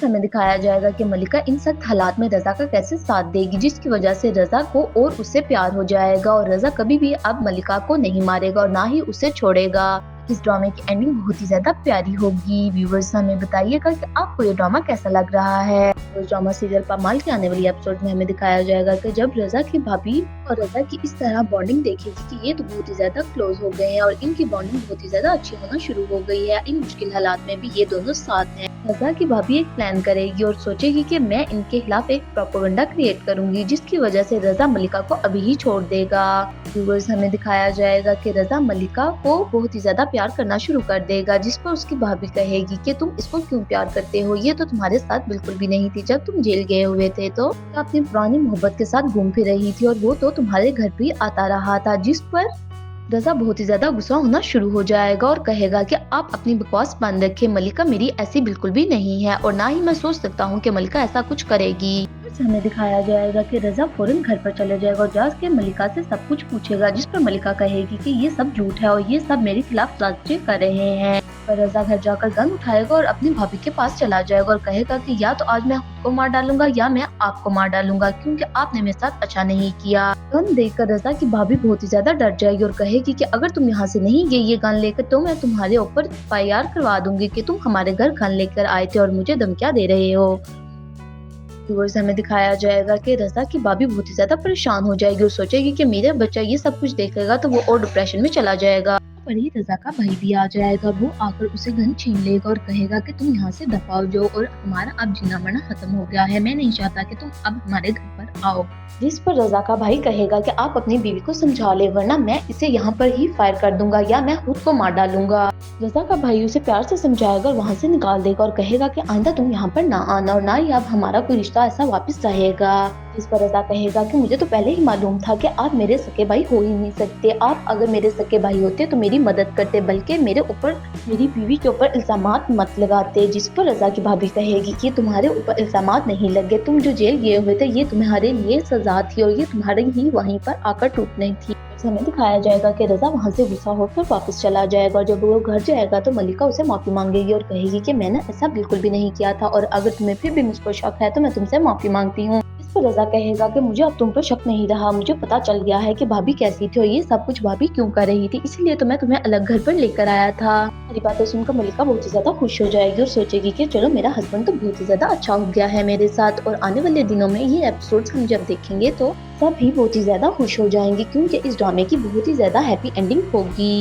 हमें दिखाया जाएगा कि मलिका इन सख्त हालात में रज़ा का कैसे साथ देगी, जिसकी वजह से रज़ा को और उससे प्यार हो जाएगा और रज़ा कभी भी अब मलिका को नहीं मारेगा और ना ही उसे छोड़ेगा। इस ड्रामे की एंडिंग बहुत ही ज्यादा प्यारी होगी। व्यूअर्स हमें बताइएगा कि आपको ये ड्रामा कैसा लग रहा है। उस ड्रामा सीरियल पामाल के आने वाली एपिसोड में हमें दिखाया जाएगा कि जब रज़ा की भाभी और रज़ा की इस तरह बॉन्डिंग देखेगी कि ये तो बहुत ही ज्यादा क्लोज हो गए हैं और इनकी बॉन्डिंग बहुत ही ज्यादा अच्छी होना शुरू हो गई है। इन मुश्किल हालात में भी ये दोनों साथ हैं। रज़ा की भाभी एक प्लान करेगी और सोचेगी कि मैं इनके खिलाफ एक प्रोपेगेंडा क्रिएट करूंगी, जिसकी वजह से रज़ा मलिका को अभी ही छोड़ देगा। व्यूअर्स हमें दिखाया जाएगा कि रज़ा मलिका को बहुत ही ज्यादा प्यार करना शुरू कर देगा, जिस पर उसकी भाभी कहेगी कि तुम इसको क्यों प्यार करते हो, ये तो तुम्हारे साथ बिल्कुल भी नहीं थी। जब तुम जेल गए हुए थे तो अपनी पुरानी मोहब्बत के साथ घूम फिर रही थी और वो तो तुम्हारे घर भी आता रहा था। जिस पर रज़ा बहुत ही ज्यादा गुस्सा होना शुरू हो जाएगा और कहेगा कि आप अपनी बकवास बंद रखें, मलिका मेरी ऐसी बिल्कुल भी नहीं है और ना ही मैं सोच सकता हूँ कि मलिका ऐसा कुछ करेगी। हमें दिखाया जाएगा कि रज़ा फौरन घर पर चले जाएगा और जाके मलिका से सब कुछ पूछेगा, जिस पर मलिका कहेगी कि ये सब झूठ है और ये सब मेरे खिलाफ साजिशें कर रहे हैं। पर रज़ा घर जाकर गन उठाएगा और अपनी भाभी के पास चला जाएगा और कहेगा कि या तो आज मैं खुद को मार डालूंगा या मैं आपको मार डालूंगा, क्योंकि आपने मेरे साथ अच्छा नहीं किया। गन देखकर रज़ा की भाभी बहुत ही ज्यादा डर जाएगी और कहेगी कि अगर तुम यहाँ से नहीं गई ये गन लेकर तो मैं तुम्हारे ऊपर एफआईआर करवा दूंगी कि तुम हमारे घर गन लेकर आए थे और मुझे धमकियां दे रहे हो। व्यूअर्स हमें दिखाया जाएगा कि रज़ा की भाभी बहुत ही ज्यादा परेशान हो जाएगी और सोचेगी कि मेरा बच्चा ये सब कुछ देखेगा तो वो और डिप्रेशन में चला जाएगा। पर ही रज़ा का भाई भी आ जाएगा। वो आकर उसे गन छीन लेगा और कहेगा कि तुम यहाँ से दफा हो जाओ और हमारा अब जीना मरना खत्म हो गया है, मैं नहीं चाहता कि तुम अब हमारे घर पर आओ। जिस पर रज़ा का भाई कहेगा कि आप अपनी बीवी को समझा ले, वरना मैं इसे यहाँ पर ही फायर कर दूंगा या मैं खुद को मार डालूंगा। रज़ा का भाई उसे प्यार से समझाएगा और वहाँ से निकाल देगा और कहेगा कि आइंदा तुम यहाँ पर ना आना और ना ही अब हमारा कोई रिश्ता ऐसा वापस रहेगा। जिस पर रज़ा कहेगा कि मुझे तो पहले ही मालूम था कि आप मेरे सके भाई हो ही नहीं सकते, आप अगर मेरे सके भाई होते तो मेरी मदद करते, बल्कि मेरे ऊपर मेरी बीवी के ऊपर इल्जामात मत लगाते। जिस पर रज़ा की भाभी कहेगी कि तुम्हारे ऊपर इल्जामात नहीं लगे, तुम जो जेल गए हुए थे ये तुम्हारे लिए सजा थी और ये तुम्हारे ही वहीं पर आकर टूटनी थी। हमें दिखाया जाएगा कि रज़ा वहाँ से गुस्सा होकर वापस चला जाएगा और जब वो घर जाएगा तो मलिका उसे माफी मांगेगी और कहेगी कि मैंने ऐसा बिल्कुल भी नहीं किया था और अगर तुम्हें फिर भी मुझ पर शक है तो मैं तुमसे माफी मांगती हूँ। इस पर रज़ा कहेगा कि मुझे अब तुम पर शक नहीं रहा, मुझे पता चल गया है कि भाभी कैसी थी और ये सब कुछ भाभी क्यों कर रही थी, इसलिए तो मैं तुम्हें अलग घर पर लेकर आया था। मेरी बातें सुनकर मलिका बहुत ही ज्यादा खुश हो जाएगी और सोचेगी कि चलो मेरा हस्बैंड तो बहुत ही ज्यादा अच्छा हो गया है मेरे साथ। और आने वाले दिनों में ये एपिसोड्स हम जब देखेंगे तो सब भी बहुत ही ज्यादा खुश हो जाएंगे, क्योंकि इस ड्रामे की बहुत ही ज्यादा हैप्पी एंडिंग होगी।